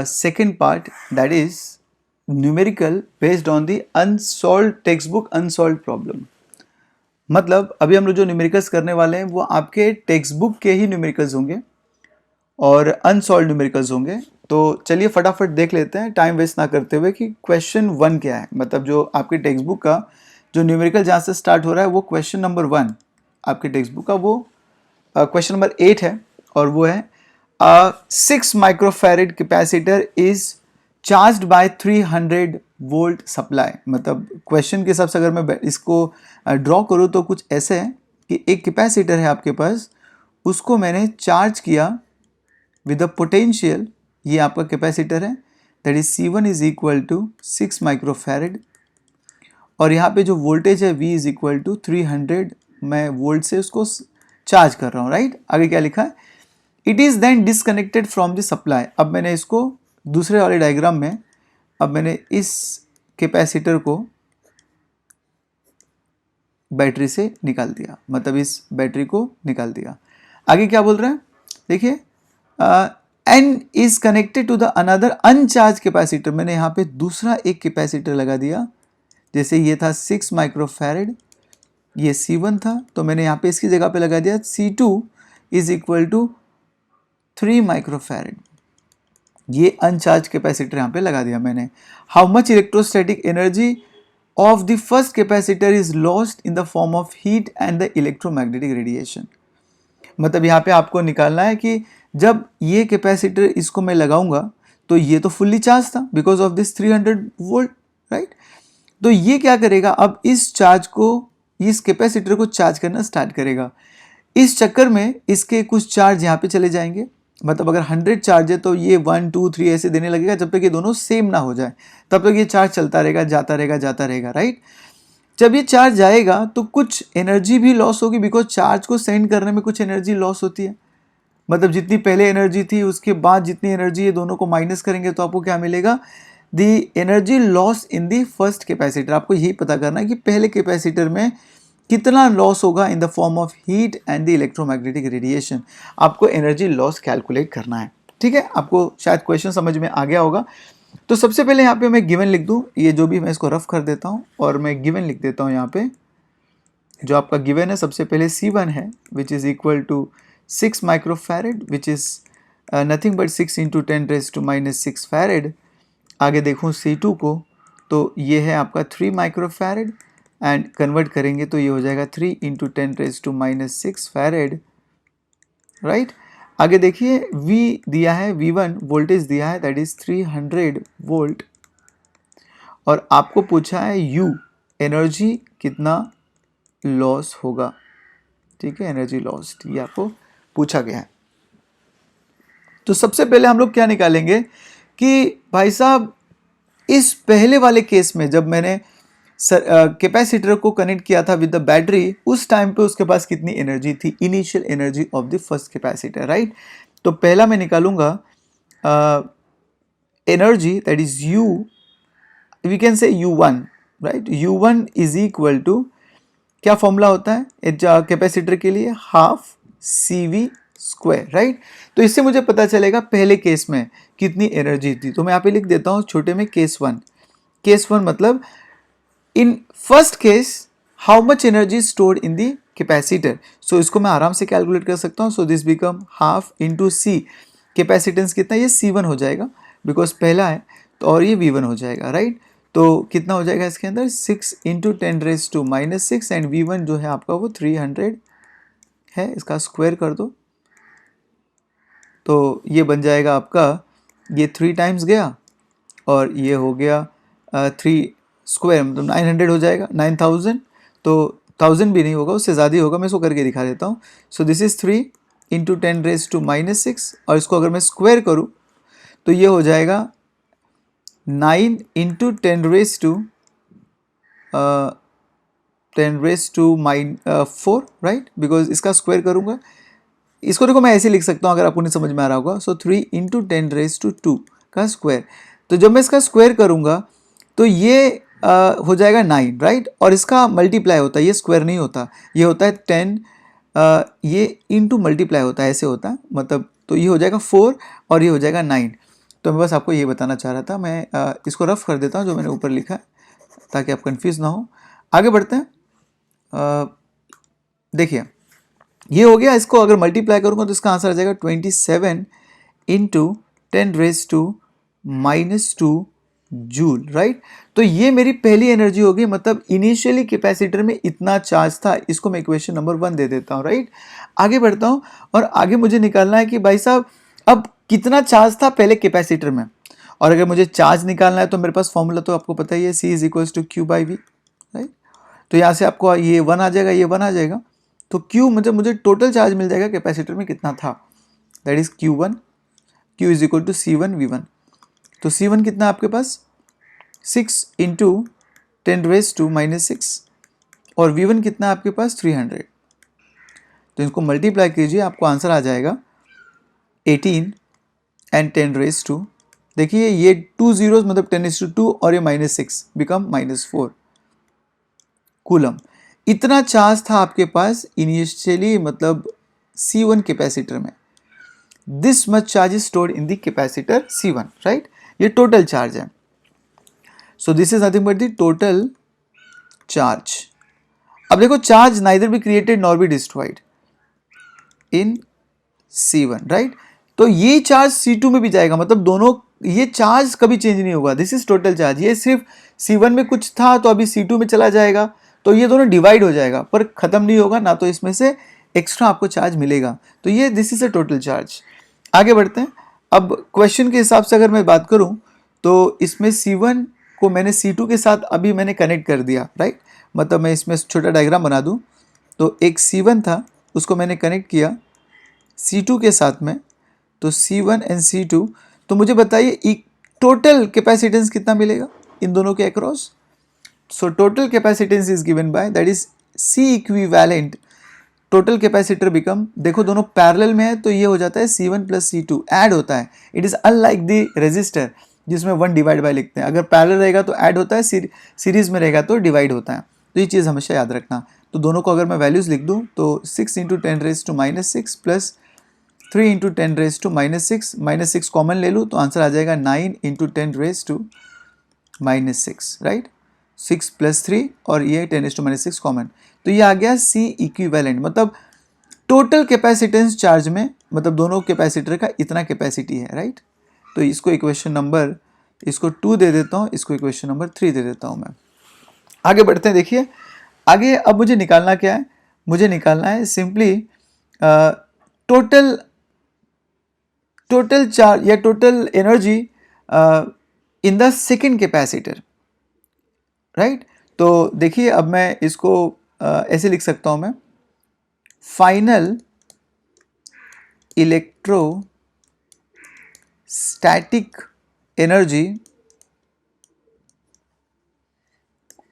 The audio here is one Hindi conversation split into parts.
second part, that is numerical based on the unsolved textbook unsolved problem. मतलब अभी हम लोग जो न्यूमेरिकल्स करने वाले हैं वो आपके टेक्स्ट बुक के ही न्यूमेरिकल्स होंगे और अनसॉल्व न्यूमेरिकल्स होंगे. तो चलिए फटाफट देख लेते हैं टाइम वेस्ट ना करते हुए कि क्वेश्चन 1 क्या है. मतलब जो आपके टेक्स्ट बुक का जो न्यूमेरिकल जहाँ से स्टार्ट हो रहा है वो क्वेश्चन नंबर 1 आपके टेक्स्ट बुक का वो क्वेश्चन नंबर 8 है और वो है 6 microfarad capacitor is charged bye 300 volt supply. मतलब क्वेश्चन के हिसाब से अगर मैं इसको ड्रॉ करूँ तो कुछ ऐसे है कि एक कैपेसिटर है आपके पास, उसको मैंने चार्ज किया विद द पोटेंशियल, ये आपका कैपेसिटर है, that is C1 is equal to 6 microfarad और यहाँ पे जो वोल्टेज है V इज इक्वल टू 300 मैं वोल्ट से उसको चार्ज कर रहा हूँ. राइट, आगे क्या लिखा है, it is then disconnected from the supply. अब मैंने इसको दूसरे वाले डायग्राम में, अब मैंने इस कैपेसिटर को बैटरी से निकाल दिया, मतलब इस बैटरी को निकाल दिया. आगे क्या बोल रहा है देखिए, and is connected to the another uncharge capacitor. मैंने यहाँ पे दूसरा एक कैपेसिटर लगा दिया, जैसे ये था 6 माइक्रोफैरेड, ये C1 था, तो मैंने यहाँ पे इसकी जगह पे लगा दिया C2 is equal to 3 microfarad. ये अनचार्ज कैपेसिटर यहाँ पे लगा दिया मैंने. How much electrostatic energy of the first capacitor is lost in the form of heat and the electromagnetic radiation. मतलब यहाँ पे आपको निकालना है कि जब ये कैपेसिटर इसको मैं लगाऊंगा तो ये तो फुल्ली चार्ज था because of this 300 volt. Right, तो ये क्या करेगा, अब इस चार्ज को, इस कैपेसिटर को चार्ज करना स्टार्ट करेगा. इस चक्कर में इसके कुछ चार्ज यहाँ पे चले जाएंगे. मतलब अगर 100 चार्ज है तो ये 1 2 3 ऐसे देने लगेगा जब तक ये दोनों सेम ना हो जाए, तब तक ये चार्ज चलता रहेगा, जाता रहेगा, जाता रहेगा. राइट, जब ये चार्ज जाएगा तो कुछ एनर्जी भी लॉस होगी बिकॉज चार्ज को सेंड करने में कुछ एनर्जी लॉस होती है. मतलब जितनी पहले एनर्जी थी उसके बाद जितनी एनर्जी है दोनों को माइनस करेंगे तो आपको क्या मिलेगा, the energy loss in the first capacitor. आपको यही पता करना है कि पहले कैपेसिटर में कितना लॉस होगा in the form of heat and the electromagnetic radiation. आपको एनर्जी लॉस कैलकुलेट करना है. ठीक है, आपको शायद क्वेश्चन समझ में आ गया होगा. तो सबसे पहले यहाँ पे मैं गिवन लिख दूँ, ये जो भी मैं इसको रफ कर देता हूँ और मैं गिवन लिख देता हूँ. यहाँ पे जो आपका गिवन है सबसे पहले C1 है which is equal to 6 microfarad which is nothing but 6 into 10⁻⁻6 farad. आगे देखूँ C2 को तो ये है आपका 3 माइक्रोफैरेड एंड कन्वर्ट करेंगे तो ये हो जाएगा 3 इंटू 10⁻⁻6 फैरेड. राइट, आगे देखिए V दिया है, V1 वोल्टेज दिया है दैट इज 300 वोल्ट और आपको पूछा है U एनर्जी कितना लॉस होगा. ठीक है, एनर्जी लॉस्ट ये आपको पूछा गया है. तो सबसे पहले हम लोग क्या निकालेंगे कि भाई साहब इस पहले वाले केस में जब मैंने कैपेसिटर को कनेक्ट किया था विद द बैटरी, उस टाइम पे उसके पास कितनी एनर्जी थी, initial energy of the first capacitor. Right, तो पहला मैं निकालूंगा energy that is U, we can say U1. Right, U1 is equal to, क्या फॉर्मूला होता है कैपेसिटर के लिए, हाफ CV स्क्वायर. राइट, तो इससे मुझे पता चलेगा पहले केस में कितनी एनर्जी थी. तो मैं यहाँ पे लिख देता हूँ छोटे में केस 1. केस 1 मतलब in first case how much energy stored in the capacitor. So इसको मैं आराम से कैलकुलेट कर सकता हूँ. So this become half into C. Capacitance कितना, ये C1 हो जाएगा बिकॉज पहला है तो, और ये V1 हो जाएगा. राइट, तो कितना हो जाएगा इसके अंदर 6 इंटू 10⁻⁻6 एंड V1 जो है आपका वो 300 है, इसका स्क्वायर कर दो तो ये बन जाएगा आपका, ये 3 टाइम्स गया और ये हो गया 3 स्क्वायर मतलब 900 हो जाएगा, 9000. तो 1000 भी नहीं होगा, उससे ज़्यादा ही होगा, मैं इसको करके दिखा देता हूँ. सो दिस इज़ 3 इंटू 10⁻⁻6 और इसको अगर मैं स्क्वायर करूँ तो ये हो जाएगा 9 इंटू 10⁻4. राइट, बिकॉज इसका स्क्वायर करूँगा, इसको देखो मैं ऐसे लिख सकता हूँ अगर आपको नहीं समझ में आ रहा होगा. सो 3 इंटू 10⁻2 का स्क्वायर. तो जब मैं इसका स्क्वायर करूँगा तो ये हो जाएगा 9. राइट, और इसका मल्टीप्लाई होता है, ये स्क्वायर नहीं होता, ये होता है 10, ये इंटू मल्टीप्लाई होता है, ऐसे होता है मतलब. तो ये हो जाएगा 4 और ये हो जाएगा 9. तो मैं बस आपको ये बताना चाह रहा था। मैं इसको रफ कर देता हूँ जो मैंने ऊपर लिखा है, ताकि आप कंफ्यूज ना हो। आगे बढ़ते हैं। देखिए ये हो गया, इसको अगर मल्टीप्लाई करूँगा तो इसका आंसर आ जाएगा 27 इंटू 10⁻⁻² जूल, राइट। तो ये मेरी पहली एनर्जी होगी, मतलब इनिशियली कैपेसिटर में इतना चार्ज था। इसको मैं इक्वेशन नंबर 1 दे देता हूँ, राइट। आगे बढ़ता हूँ और आगे मुझे निकालना है कि भाई साहब अब कितना चार्ज था पहले कैपेसिटर में, और अगर मुझे चार्ज निकालना है तो मेरे पास फॉर्मूला तो आपको पता ही है, C = Q/V, राइट। तो यहाँ से आपको ये 1 आ जाएगा, ये 1 आ जाएगा, तो Q मतलब मुझे टोटल चार्ज मिल जाएगा कैपेसिटर में कितना था, that is Q1, Q = C1V1। तो C1 कितना आपके पास 6 × 10⁻⁻6 और V1 कितना आपके पास 300। तो इनको मल्टीप्लाई कीजिए, आपको आंसर आ जाएगा 18 and 10⁻²। देखिए ये 2 zeros मतलब 10⁻² और ये -6 बिकम -4 कूलम। इतना चार्ज था आपके पास इनिशियली, मतलब C1 कैपेसिटर में। This much charge is stored in the capacitor C1, right. ये टोटल चार्ज है। So this is nothing but the total charge. अब देखो charge neither be created nor be destroyed in C1, right. तो ये चार्ज C2 में भी जाएगा, मतलब दोनों, ये चार्ज कभी चेंज नहीं होगा। This is total charge. ये सिर्फ C1 में कुछ था तो अभी C2 में चला जाएगा, तो ये दोनों डिवाइड हो जाएगा पर खत्म नहीं होगा ना, तो इसमें से एक्स्ट्रा आपको चार्ज मिलेगा। तो ये this is a total charge. आगे बढ़ते हैं। अब क्वेश्चन के हिसाब से अगर मैं बात करूं तो इसमें C1 को मैंने C2 के साथ अभी मैंने कनेक्ट कर दिया, राइट। मतलब मैं इसमें छोटा डायग्राम बना दूं तो एक C1 था, उसको मैंने कनेक्ट किया C2 के साथ में, तो C1 एंड C2। तो मुझे बताइए टोटल कैपेसिटेंस कितना मिलेगा इन दोनों के across. So total capacitance is given by, that is C equivalent total capacitor become, देखो दोनों पैरेलल में है तो ये हो जाता है C1 + C2 ऐड होता है। It is unlike the resistor जिसमें 1 डिवाइड बाय लिखते हैं। अगर पैरेलल रहेगा तो ऐड होता है, सीरीज में रहेगा तो डिवाइड होता है। तो ये चीज़ हमेशा याद रखना। तो दोनों को अगर मैं वैल्यूज लिख दूं तो 6 × 10⁻⁻6 प्लस 3 × 10⁻⁻6, -6 कॉमन ले लूँ तो आंसर आ जाएगा 9 × 10⁻⁻6, राइट। 6 + 3 और ये 10⁻⁻6 कॉमन, तो ये आ गया C इक्विवेलेंट, मतलब टोटल कैपेसिटेंस चार्ज में, मतलब दोनों कैपेसिटर का इतना कैपेसिटी है, राइट। तो इसको इक्वेशन नंबर, इसको 2 दे देता हूँ, इसको इक्वेशन नंबर 3 दे देता हूँ मैं। आगे बढ़ते हैं। देखिए आगे अब मुझे निकालना क्या है, मुझे निकालना है सिंपली टोटल चार्ज या total energy in the second capacitor, right. तो देखिए अब मैं इसको ऐसे लिख सकता हूं मैं, final electrostatic energy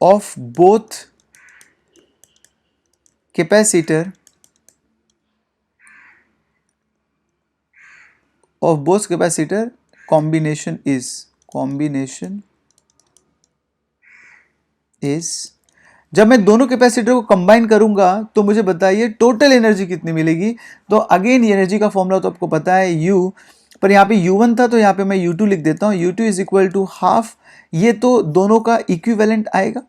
of both capacitor combination is, जब मैं दोनों कैपेसिटर को कंबाइन करूंगा तो मुझे बताइए टोटल एनर्जी कितनी मिलेगी। तो अगेन ये एनर्जी का फॉर्मूला तो आपको पता है U, पर यहाँ पे U1 था तो यहाँ पे मैं U2 लिख देता हूँ। U2 = हाफ, ये तो दोनों का इक्विवेलेंट आएगा,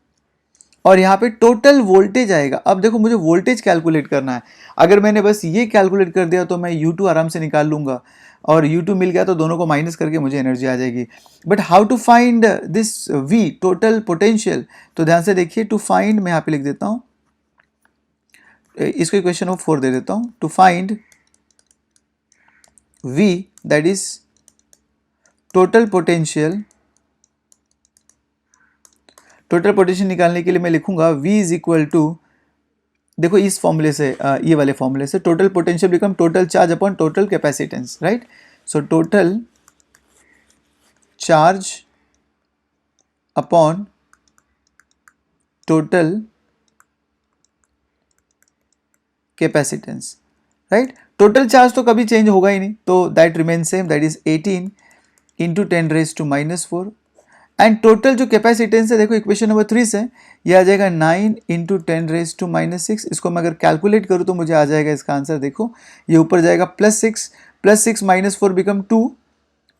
और यहाँ पे टोटल वोल्टेज आएगा। अब देखो मुझे वोल्टेज कैलकुलेट करना है, अगर मैंने बस ये कैलकुलेट कर दिया तो मैं U2 आराम से निकाल लूंगा, और U2 मिल गया तो दोनों को माइनस करके मुझे एनर्जी आ जाएगी। But how to find this V total potential, तो ध्यान से देखिए, टू फाइंड मैं यहाँ पे लिख देता हूँ, इसको इक्वेशन नंबर 4 दे देता हूँ। To find V that is total potential, total potential निकालने के लिए मैं लिखूंगा V = देखो इस फॉर्मूले से, ये वाले फॉर्मूले से, total potential become total charge upon total capacitance, right. So total charge upon total capacitance, right. Total charge तो कभी चेंज होगा ही नहीं, तो that remain same, that is 18 × 10⁻⁻4, and total जो कैपेसिटेंस है देखो इक्वेशन नंबर 3 से ये आ जाएगा 9 × 10⁻⁻6। इसको मैं अगर कैलकुलेट करूँ तो मुझे आ जाएगा इसका आंसर, देखो ये ऊपर जाएगा +6 + 6 -4 बिकम 2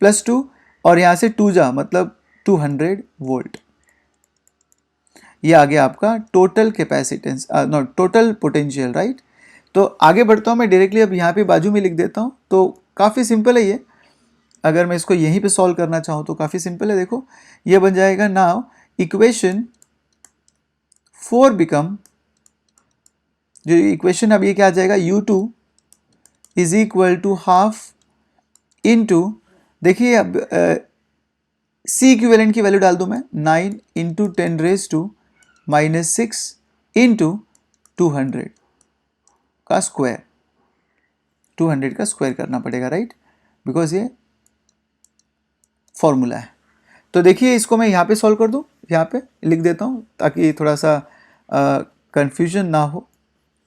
+2 और यहाँ से 2 जा मतलब 200 वोल्ट। ये आ गया आपका total capacitance, not total potential, right. तो आगे बढ़ता हूँ मैं डायरेक्टली, अब यहाँ पे बाजू में लिख देता हूँ। तो काफ़ी सिंपल है ये, अगर मैं इसको यहीं पे सॉल्व करना चाहूँ तो काफ़ी सिंपल है। देखो ये बन जाएगा नाउ इक्वेशन 4 बिकम, जो इक्वेशन अब ये क्या आ जाएगा, U2 is equal to half into, देखिए अब C इक्विवेलेंट की वैल्यू डाल दूँ मैं, 9 इंटू 10⁻⁻6 इंटू 200 का स्क्वायर, 200 का स्क्वायर करना पड़ेगा, राइट, बिकॉज ये फॉर्मूला है। तो देखिए इसको मैं यहाँ पे सॉल्व कर दूँ, यहाँ पे लिख देता हूँ ताकि थोड़ा सा कंफ्यूजन ना हो।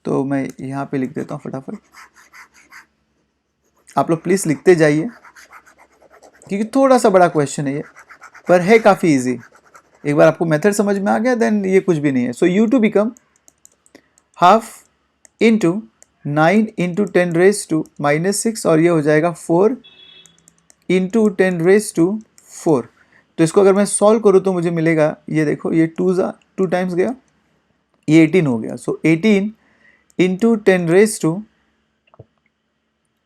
तो मैं यहाँ पे लिख देता हूँ फटाफट, आप लोग प्लीज़ लिखते जाइए क्योंकि थोड़ा सा बड़ा क्वेश्चन है ये, पर है काफ़ी इजी। एक बार आपको मेथड समझ में आ गया देन ये कुछ भी नहीं है। सो U2 become half into 9 into 10⁻⁻6 और ये हो जाएगा 4 इंटू 10⁻⁴। तो इसको अगर मैं सॉल्व करूँ तो मुझे मिलेगा, ये देखो ये 2 टाइम्स गया, ये 18 हो गया। सो 18 into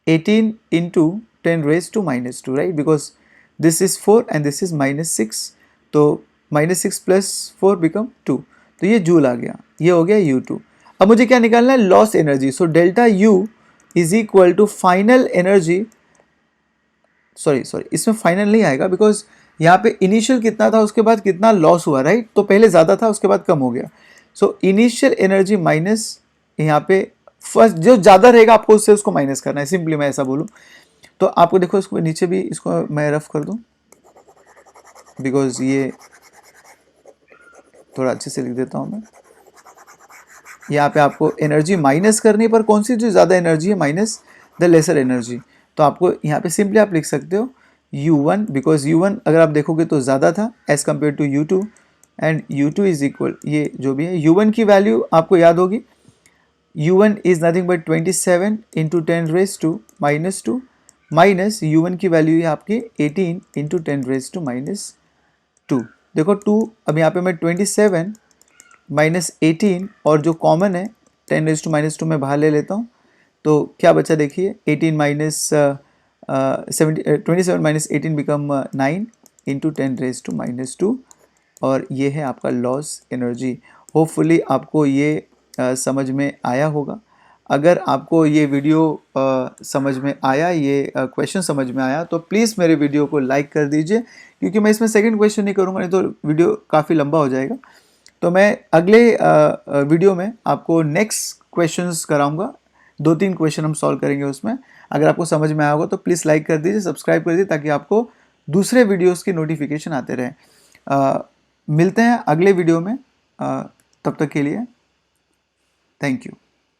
18 into 10⁻⁻², right, because this is 4 and this is -6, तो -6 प्लस 4 बिकम 2। तो ये जूल आ गया, ये हो गया U2। अब मुझे क्या निकालना है, loss energy. So delta U is equal to final energy, sorry इसमें फाइनल नहीं आएगा बिकॉज यहाँ पे इनिशियल कितना था उसके बाद कितना लॉस हुआ, राइट, तो पहले ज़्यादा था उसके बाद कम हो गया। सो इनिशियल एनर्जी माइनस यहाँ पे फर्स्ट जो ज़्यादा रहेगा आपको उससे उसको माइनस करना है, सिंपली मैं ऐसा बोलूँ तो आपको देखो इसको नीचे भी इसको मैं रफ कर दूँ बिकॉज ये थोड़ा अच्छे से लिख देता हूँ मैं। यहाँ पे आपको एनर्जी माइनस करने पर कौन सी जो ज़्यादा एनर्जी है, माइनस द लेसर एनर्जी। तो आपको यहाँ पे सिंपली आप लिख सकते हो U1 बिकॉज U1 अगर आप देखोगे तो ज़्यादा था as compare to U2 and U2 is equal, ये जो भी है U1 की वैल्यू आपको याद होगी, U1 is nothing but 27 into 10⁻⁻² minus U1 की वैल्यू है आपकी 18 इंटू 10⁻⁻²। देखो 2, अब यहाँ पे मैं 27 माइनस 18 और जो कॉमन है 10⁻² में बाहर ले लेता हूँ, तो क्या बचा देखिए 18 माइनस 27 माइनस 18 बिकम 9 इंटू 10⁻⁻², और ये है आपका लॉस एनर्जी। होपफुली आपको ये समझ में आया होगा। अगर आपको ये वीडियो समझ में आया, ये क्वेश्चन समझ में आया तो प्लीज़ मेरे वीडियो को लाइक कर दीजिए, क्योंकि मैं इसमें सेकंड क्वेश्चन नहीं करूँगा, नहीं तो वीडियो काफ़ी लंबा हो जाएगा। तो मैं अगले वीडियो में आपको नेक्स्ट क्वेश्चंस कराऊंगा, 2-3 क्वेश्चन हम सॉल्व करेंगे उसमें। अगर आपको समझ में आया होगा तो प्लीज़ लाइक कर दीजिए, सब्सक्राइब कर दीजिए ताकि आपको दूसरे वीडियोस की नोटिफिकेशन आते रहें। मिलते हैं अगले वीडियो में, तब तक के लिए थैंक यू।